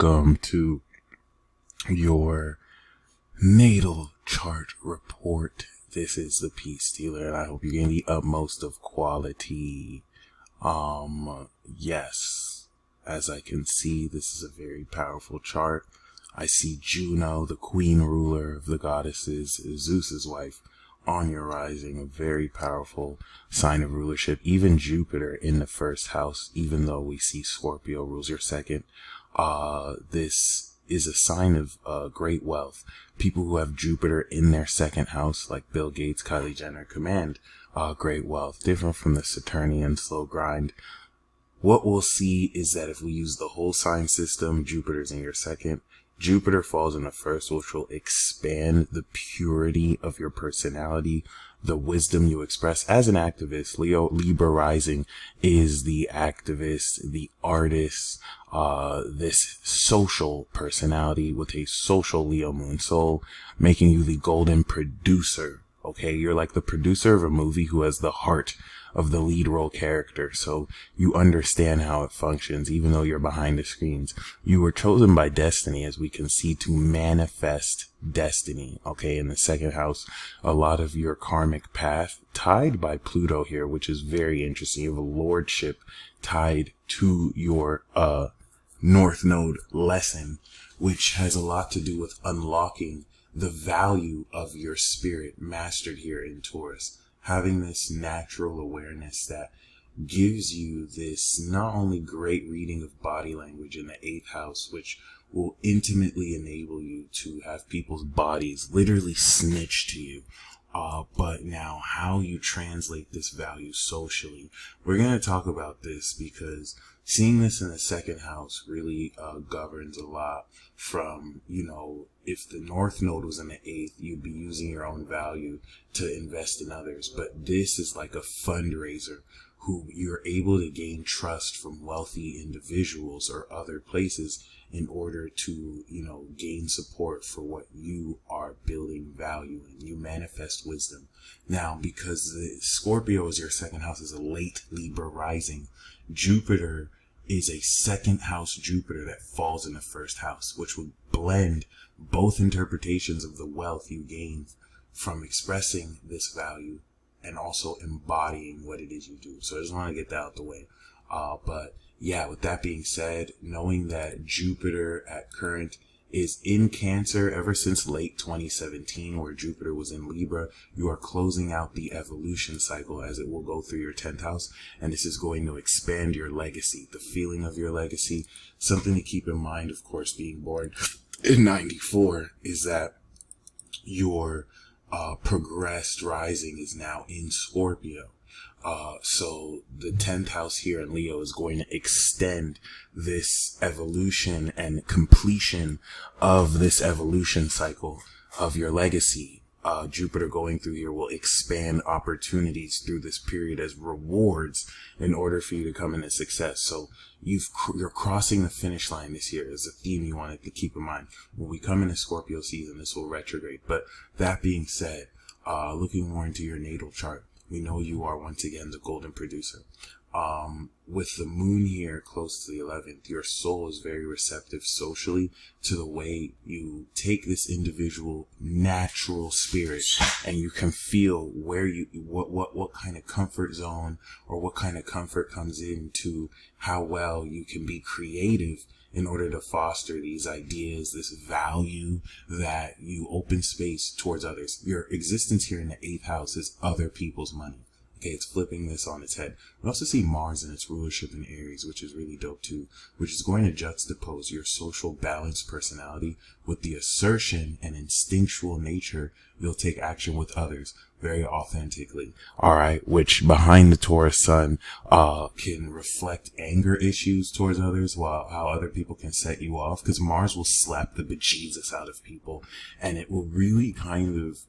welcome to your natal chart report. This is the Peace Dealer, and I hope you're getting the utmost of quality. Yes, as I can see, this is a very powerful chart. I see Juno, the queen ruler of the goddesses, Zeus's wife, on your rising, a very powerful sign of rulership. Even Jupiter in the first house, even though we see Scorpio rules your second, this is a sign of great wealth. People who have Jupiter in their second house, like Bill Gates, Kylie Jenner, command great wealth, different from the Saturnian slow grind. What we'll see is that if we use the whole sign system, Jupiter's in your second, Jupiter falls in the first, which will expand the purity of your personality, the wisdom you express as an activist. Libra rising is the activist, the artist, this social personality with a social Leo moon soul, making you the golden producer. Okay, you're like the producer of a movie who has the heart of the lead role character, so you understand how it functions, even though you're behind the screens. You were chosen by destiny, as we can see, to manifest destiny. Okay, in the second house, a lot of your karmic path tied by Pluto here, which is very interesting. You have a lordship tied to your North Node lesson, which has a lot to do with unlocking the value of your spirit mastered here in Taurus. Having this natural awareness that gives you this not only great reading of body language in the 8th house, which will intimately enable you to have people's bodies literally snitch to you, but now how you translate this value socially. We're going to talk about this because seeing this in the second house really governs a lot from, if the North Node was in the 8th, you'd be using your own value to invest in others. But this is like a fundraiser who you're able to gain trust from wealthy individuals or other places in order to, gain support for what you are building value in. You manifest wisdom. Now, because the Scorpio is your second house, is a late Libra rising, Jupiter is a second house Jupiter that falls in the first house, which would blend both interpretations of the wealth you gain from expressing this value and also embodying what it is you do. So I just want to get that out the way. But yeah, with that being said, knowing that Jupiter at current is in Cancer ever since late 2017, where Jupiter was in Libra, you are closing out the evolution cycle as it will go through your 10th house. And this is going to expand your legacy, the feeling of your legacy. Something to keep in mind, of course, being born in 94 is that your progressed rising is now in Scorpio. So the 10th house here in Leo is going to extend this evolution and completion of this evolution cycle of your legacy. Jupiter going through here will expand opportunities through this period as rewards in order for you to come into success. So you're crossing the finish line this year is a theme you wanted to keep in mind. When we come into Scorpio season, this will retrograde. But that being said, looking more into your natal chart, we know you are once again the golden producer. With the moon here close to the 11th, your soul is very receptive socially to the way you take this individual natural spirit, and you can feel where what kind of comfort zone or what kind of comfort comes into how well you can be creative in order to foster these ideas, this value that you open space towards others. Your existence here in the 8th house is other people's money. Okay, it's flipping this on its head. We also see Mars in its rulership in Aries, which is really dope too, which is going to juxtapose your social balanced personality with the assertion and instinctual nature you'll take action with others very authentically. All right, which behind the Taurus sun can reflect anger issues towards others, while how other people can set you off, because Mars will slap the bejesus out of people, and it will really kind of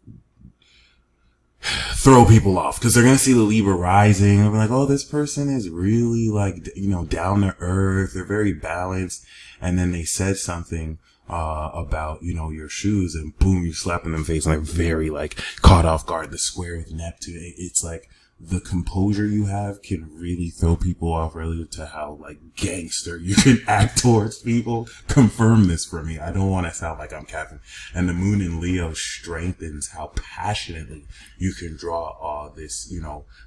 throw people off because they're going to see the Libra rising. They'll be like, oh, this person is really down to earth. They're very balanced. And then they said something, about, your shoes, and boom, you slap them in the face, and they're very caught off guard. The square with Neptune. It's like the composure you have can really throw people off relative to how like gangster you can act towards people. Confirm this for me. I don't want to sound like I'm capping. And the moon in Leo strengthens how passionately you can draw all this,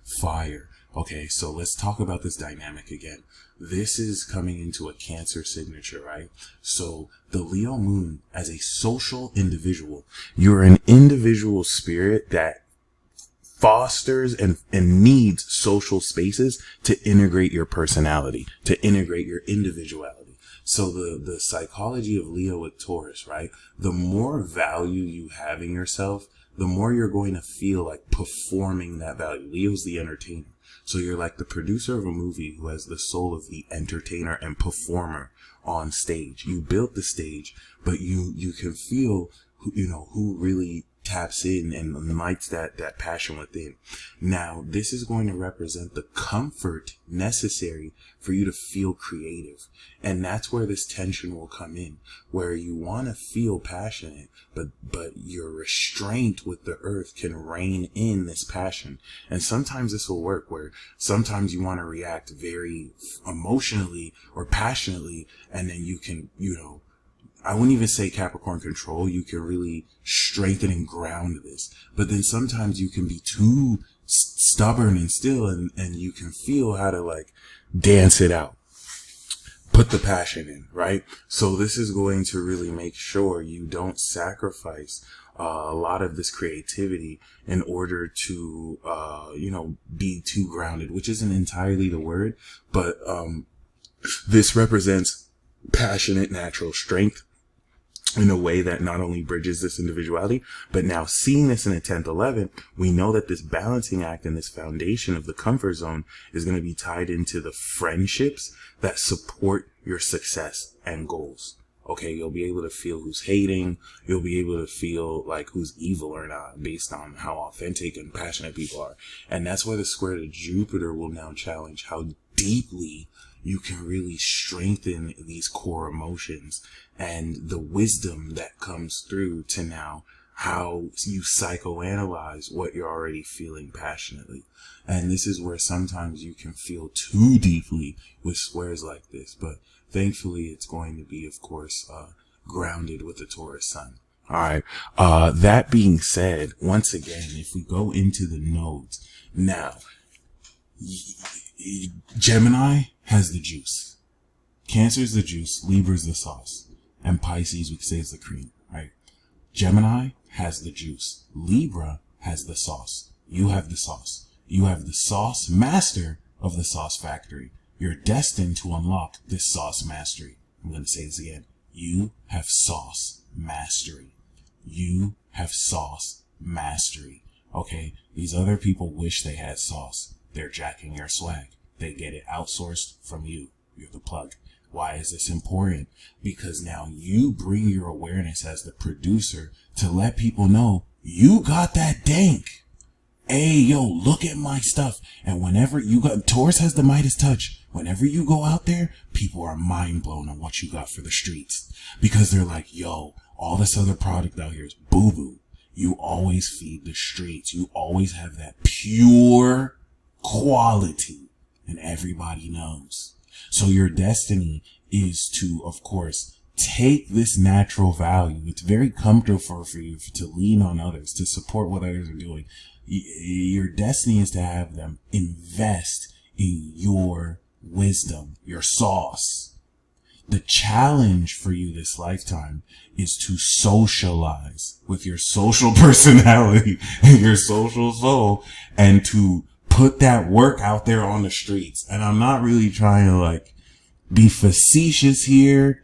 fire. Okay, so let's talk about this dynamic again. This is coming into a Cancer signature, right? So the Leo moon, as a social individual, you're an individual spirit that fosters and needs social spaces to integrate your personality, to integrate your individuality. So the psychology of Leo with Taurus, right? The more value you have in yourself, the more you're going to feel like performing that value. Leo's the entertainer. So you're like the producer of a movie who has the soul of the entertainer and performer on stage. You built the stage, but you can feel, who really taps in and lights that passion within. Now, this is going to represent the comfort necessary for you to feel creative. And that's where this tension will come in, where you want to feel passionate, but your restraint with the earth can rein in this passion. And sometimes this will work where sometimes you want to react very emotionally or passionately, and then you can, I wouldn't even say Capricorn control. You can really strengthen and ground this. But then sometimes you can be too stubborn and still, and you can feel how to like dance it out. Put the passion in, right? So this is going to really make sure you don't sacrifice a lot of this creativity in order to, be too grounded, which isn't entirely the word, but this represents passionate natural strength in a way that not only bridges this individuality, but now seeing this in a 10th, 11th, we know that this balancing act and this foundation of the comfort zone is going to be tied into the friendships that support your success and goals. Okay, you'll be able to feel who's hating. You'll be able to feel like who's evil or not based on how authentic and passionate people are. And that's why the square to Jupiter will now challenge how deeply you can really strengthen these core emotions and the wisdom that comes through to now how you psychoanalyze what you're already feeling passionately. And this is where sometimes you can feel too deeply with squares like this, but thankfully it's going to be, of course, grounded with the Taurus sun. All right. That being said, once again, if we go into the nodes now, Gemini has the juice. Cancer's the juice. Libra's the sauce. And Pisces, we could say, is the cream, right? Gemini has the juice. Libra has the sauce. You have the sauce. You have the sauce master of the sauce factory. You're destined to unlock this sauce mastery. I'm going to say this again. You have sauce mastery. You have sauce mastery. Okay? These other people wish they had sauce. They're jacking your swag. They get it outsourced from you. You're the plug. Why is this important? Because now you bring your awareness as the producer to let people know you got that dank. Hey, yo, look at my stuff. And whenever Taurus has the Midas touch. Whenever you go out there, people are mind blown on what you got for the streets. Because they're like, yo, all this other product out here is boo-boo. You always feed the streets. You always have that pure quality. And everybody knows. So your destiny is to, of course, take this natural value. It's very comfortable for you to lean on others, to support what others are doing. Your destiny is to have them invest in your wisdom, your sauce. The challenge for you this lifetime is to socialize with your social personality and your social soul and to put that work out there on the streets. And I'm not really trying to be facetious here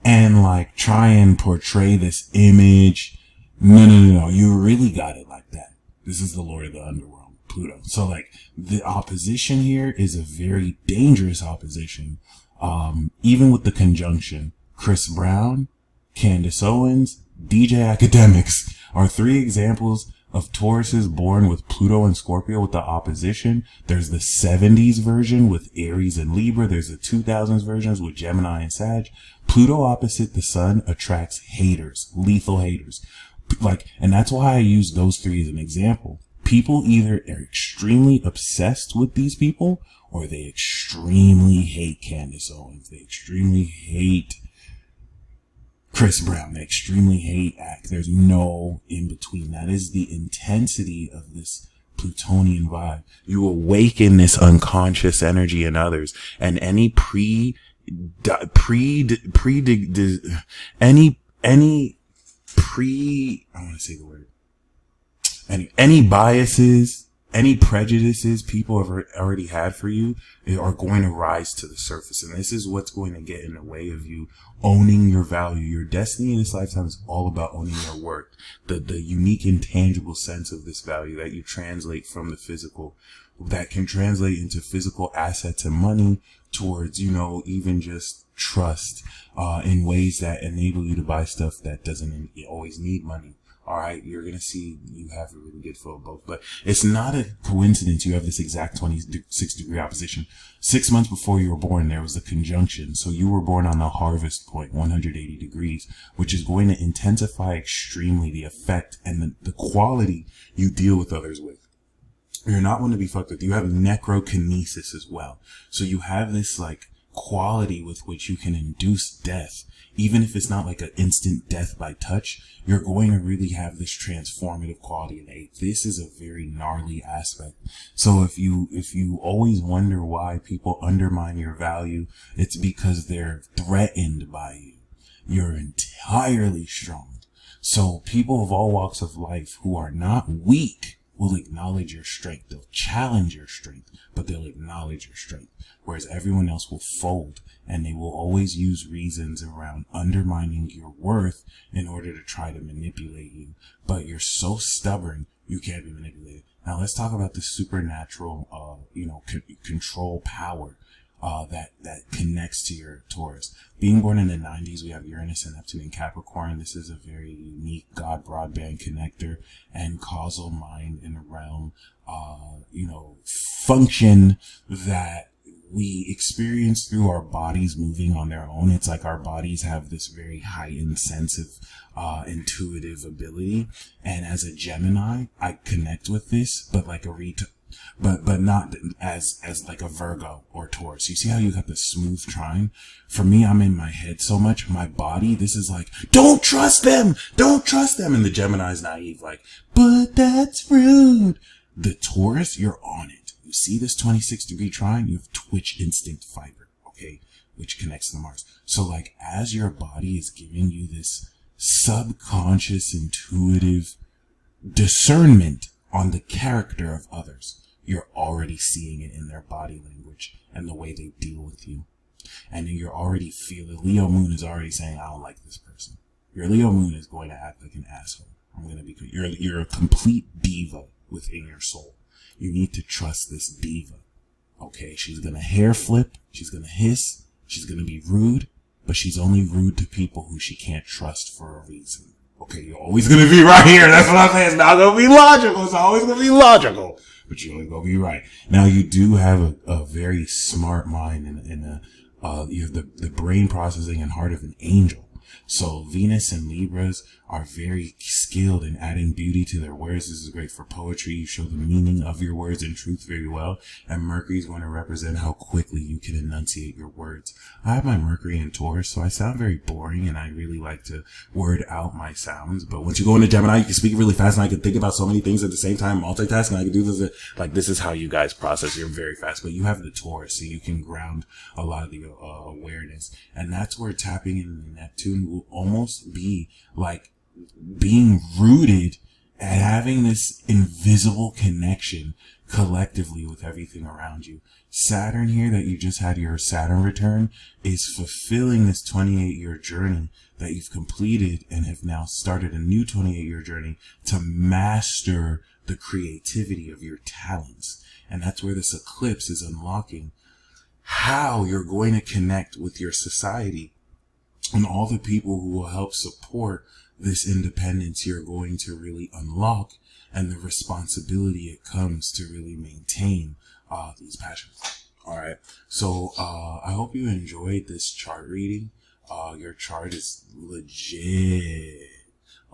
and try and portray this image. No. You really got it like that. This is the Lord of the Underworld, Pluto. So the opposition here is a very dangerous opposition. Even with the conjunction, Chris Brown, Candace Owens, DJ Academics are 3 examples of Tauruses born with Pluto and Scorpio with the opposition. There's the 70s version with Aries and Libra. There's the 2000s versions with Gemini and Sag. Pluto opposite the sun attracts haters, lethal haters. And that's why I use those 3 as an example. people either are extremely obsessed with these people or they extremely hate Candace Owens. They extremely hate Chris Brown. They extremely hate Act. There's no in between. That is the intensity of this Plutonian vibe. You awaken this unconscious energy in others, and any I want to say the word. Any biases, any prejudices people have already had for you are going to rise to the surface. And this is what's going to get in the way of you owning your value. Your destiny in this lifetime is all about owning your worth. The unique, intangible sense of this value that you translate from the physical, that can translate into physical assets and money towards, even just trust, in ways that enable you to buy stuff that doesn't always need money. All right, you're going to see you have a really good flow of both. But it's not a coincidence you have this exact 26-degree opposition. 6 months before you were born, there was a conjunction. So you were born on the harvest point, 180 degrees, which is going to intensify extremely the effect and the quality you deal with others with. You're not going to be fucked with. You have necrokinesis as well. So you have this quality with which you can induce death. Even if it's not like an instant death by touch, you're going to really have this transformative quality innate. This is a very gnarly aspect. So if you always wonder why people undermine your value, it's because they're threatened by you. You're entirely strong. So people of all walks of life who are not weak will acknowledge your strength. They'll challenge your strength, but they'll acknowledge your strength. Whereas everyone else will fold, and they will always use reasons around undermining your worth in order to try to manipulate you. But you're so stubborn, you can't be manipulated. Now let's talk about the supernatural, control power, that connects to your Taurus. Being born in the 90s, we have Uranus and Neptune in Capricorn. This is a very unique God broadband connector and causal mind in a realm, function that we experience through our bodies moving on their own. It's like our bodies have this very heightened sense of intuitive ability. And as a Gemini, I connect with this, but like but not as like a Virgo or Taurus. You see how you got the smooth trine? For me, I'm in my head so much. My body, this is like, don't trust them! Don't trust them! And the Gemini's naive, but that's rude. The Taurus, you're on it. You see this 26-degree trine? You have twitch instinct fiber, okay? Which connects to Mars. So as your body is giving you this subconscious, intuitive discernment on the character of others, you're already seeing it in their body language and the way they deal with you. And then you're already feeling, Leo Moon is already saying, I don't like this person. Your Leo Moon is going to act like an asshole. You're a complete diva within your soul. You need to trust this diva. Okay, she's going to hair flip. She's going to hiss. She's going to be rude, but she's only rude to people who she can't trust for a reason. Okay, you're always going to be right here. That's what I'm saying. It's not going to be logical. It's always going to be logical, but you're always going to be right. Now, you do have a very smart mind and you have the brain processing and heart of an angel. So Venus and Libras are very skilled in adding beauty to their words. This is great for poetry. You show the meaning of your words and truth very well. And Mercury is going to represent how quickly you can enunciate your words. I have my Mercury in Taurus, so I sound very boring, and I really like to word out my sounds. But once you go into Gemini, you can speak really fast, and I can think about so many things at the same time, multitask, and I can do this. This is how you guys process. You're very fast, but you have the Taurus, so you can ground a lot of the awareness. And that's where tapping into Neptune will almost be like being rooted and having this invisible connection collectively with everything around you. Saturn here, that you just had your Saturn return, is fulfilling this 28-year journey that you've completed and have now started a new 28-year journey to master the creativity of your talents. And that's where this eclipse is unlocking how you're going to connect with your society and all the people who will help support this independence you're going to really unlock, and the responsibility it comes to really maintain these passions. All right. So I hope you enjoyed this chart reading. Your chart is legit.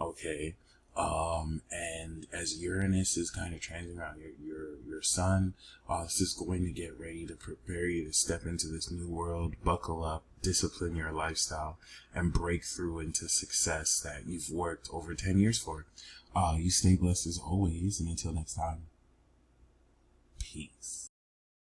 Okay. And as Uranus is kind of transiting around your sun, this is going to get ready to prepare you to step into this new world. Buckle up, discipline your lifestyle, and break through into success that you've worked over 10 years for. You stay blessed as always, and until next time, peace.